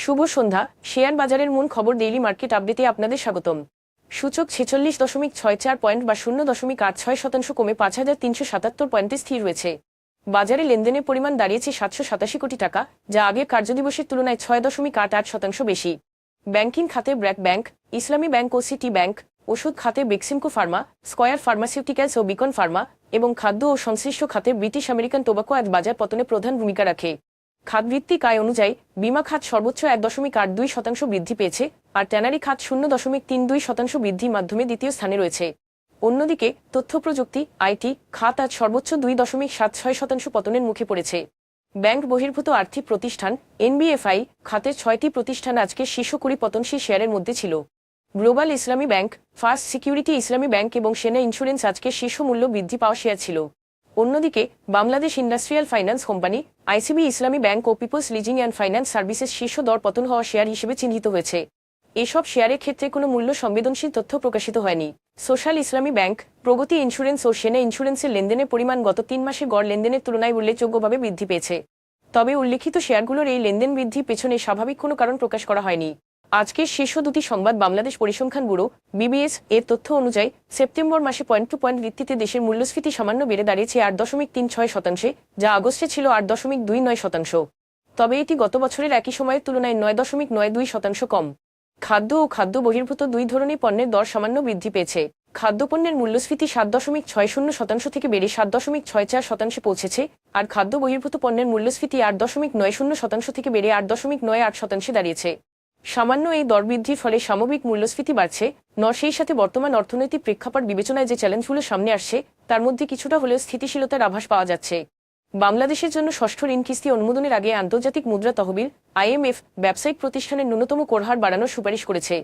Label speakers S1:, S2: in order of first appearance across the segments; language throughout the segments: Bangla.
S1: শুভ সন্ধ্যা। শেয়ার বাজারের মূল খবর ডেইলি মার্কেট আপডেটে আপনাদের স্বাগতম। সূচক 46.64 পয়েন্ট বা 0.86% কমে 5,377 পয়েন্টে স্থির রয়েছে। বাজারে লেনদেনের পরিমাণ দাঁড়িয়েছে 787 কোটি টাকা, যা আগের কার্যদিবসের তুলনায় 6.88% বেশি। ব্যাংকিং খাতে ব্র্যাক ব্যাংক, ইসলামী ব্যাংক ও সিটি ব্যাংক, ওষুধ খাতে বেক্সিমকো ফার্মা, স্কয়ার ফার্মাসিউটিক্যালস ও বিকন ফার্মা এবং খাদ্য ও সংশ্লিষ্ট খাতে ব্রিটিশ আমেরিকান টোবাকো আজ বাজার পতনে প্রধান ভূমিকা রাখে। খাতভিত্তিক আয় অনুযায়ী বিমা খাত সর্বোচ্চ 1.82% বৃদ্ধি পেয়েছে, আর ট্যানারি খাত 0.32% বৃদ্ধির মাধ্যমে দ্বিতীয় স্থানে রয়েছে। অন্যদিকে তথ্য প্রযুক্তি আইটি খাত আজ সর্বোচ্চ 2.76% পতনের মুখে পড়েছে। ব্যাংক বহির্ভূত আর্থিক প্রতিষ্ঠান এনবিএফআই খাতের 6টি প্রতিষ্ঠান আজকে শীর্ষ 20 পতনশীল শেয়ারের মধ্যে ছিল। গ্লোবাল ইসলামী ব্যাংক, ফার্স্ট সিকিউরিটি ইসলামী ব্যাংক এবং সেনা ইন্স্যুরেন্স আজকে শীর্ষ মূল্য বৃদ্ধি পাওয়া শেয়ার ছিল। অন্যদিকে Bangladesh industrial finance company, ICB Islami bank ও peoples leasing and finance services শীর্ষ দর পতন হওয়া শেয়ার হিসেবে চিহ্নিত হয়েছে। এসব শেয়ারের ক্ষেত্রে কোনো মূল্য সংবেদনশীল তথ্য প্রকাশিত হয়নি। সোশ্যাল ইসলামী ব্যাংক, প্রগতি ইন্স্যুরেন্স ও সেনা ইন্স্যুরেন্সের লেনদেনের পরিমাণ গত 3 মাসে গড় লেনদেনের তুলনায় উল্লেখযোগ্যভাবে বৃদ্ধি পেয়েছে। তবে উল্লেখিত শেয়ারগুলোর এই লেনদেন বৃদ্ধির পেছনে স্বাভাবিক কোনো কারণ প্রকাশ করা হয়নি। আজকের শীর্ষ দুটি সংবাদ বাংলাদেশ পরিসংখ্যান ব্যুরো বিবিএস এর তথ্য অনুযায়ী সেপ্টেম্বর মাসে পয়েন্ট টু পয়েন্ট ভিত্তিতে দেশের মূল্যস্ফীতি সামান্য বেড়ে দাঁড়িয়েছে 8.36%, যা আগস্টে ছিল 8.29%। তবে এটি গত বছরের একই সময়ের তুলনায় 9.92% কম। খাদ্য ও খাদ্য বহির্ভূত দুই ধরনের পণ্যের দর সামান্য বৃদ্ধি পেয়েছে। খাদ্যপণ্যের মূল্যস্ফীতি 7.60% থেকে বেড়ে 7.64% পৌঁছেছে, আর খাদ্য বহির্ভূত পণ্যের মূল্যস্ফীতি 8.90% থেকে বেড়ে 8.98% দাঁড়িয়েছে। সামান্য এই দরবৃদ্ধির ফলে সামগ্রিক মূল্যস্ফীতি বাড়ছে, সেই সাথে বর্তমান অর্থনৈতিক প্রেক্ষাপট বিবেচনায় যে চ্যালেঞ্জগুলো সামনে আসছে তার মধ্যে কিছুটা হলেও স্থিতিশীলতার আভাস পাওয়া যাচ্ছে। বাংলাদেশের জন্য ষষ্ঠ ঋণ কিস্তি অনুমোদনের আগে আন্তর্জাতিক মুদ্রা তহবিল আইএমএফ ব্যবসায়িক প্রতিষ্ঠানের ন্যূনতম কর হার বাড়ানোর সুপারিশ করেছে।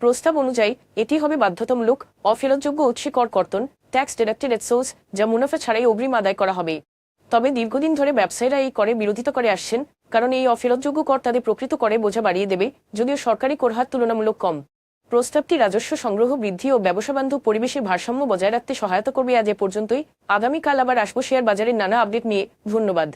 S1: প্রস্তাব অনুযায়ী এটি হবে বাধ্যতামূলক অফেরতযোগ্য উৎসে কর কর্তন, ট্যাক্স ডিডাক্টেড এট সোর্স, যা মুনাফা ছাড়াই অগ্রিম আদায় করা হবে। তবে দীর্ঘদিন ধরে ব্যবসায়ীরা এই করে বিরোধিতা করে আসছেন, কারণ এই অফেরতযোগ্য কর তাদের প্রকৃত করে বোঝা বাড়িয়ে দেবে, যদিও সরকারি কর হার তুলনামূলক কম। প্রস্তাবটি রাজস্ব সংগ্রহ বৃদ্ধি ও ব্যবসাবান্ধব পরিবেশের ভারসাম্য বজায় রাখতে সহায়তা করবে। আজ এ পর্যন্তই। আগামীকাল আবার আসবো শেয়ার বাজারের নানা আপডেট নিয়ে। ধন্যবাদ।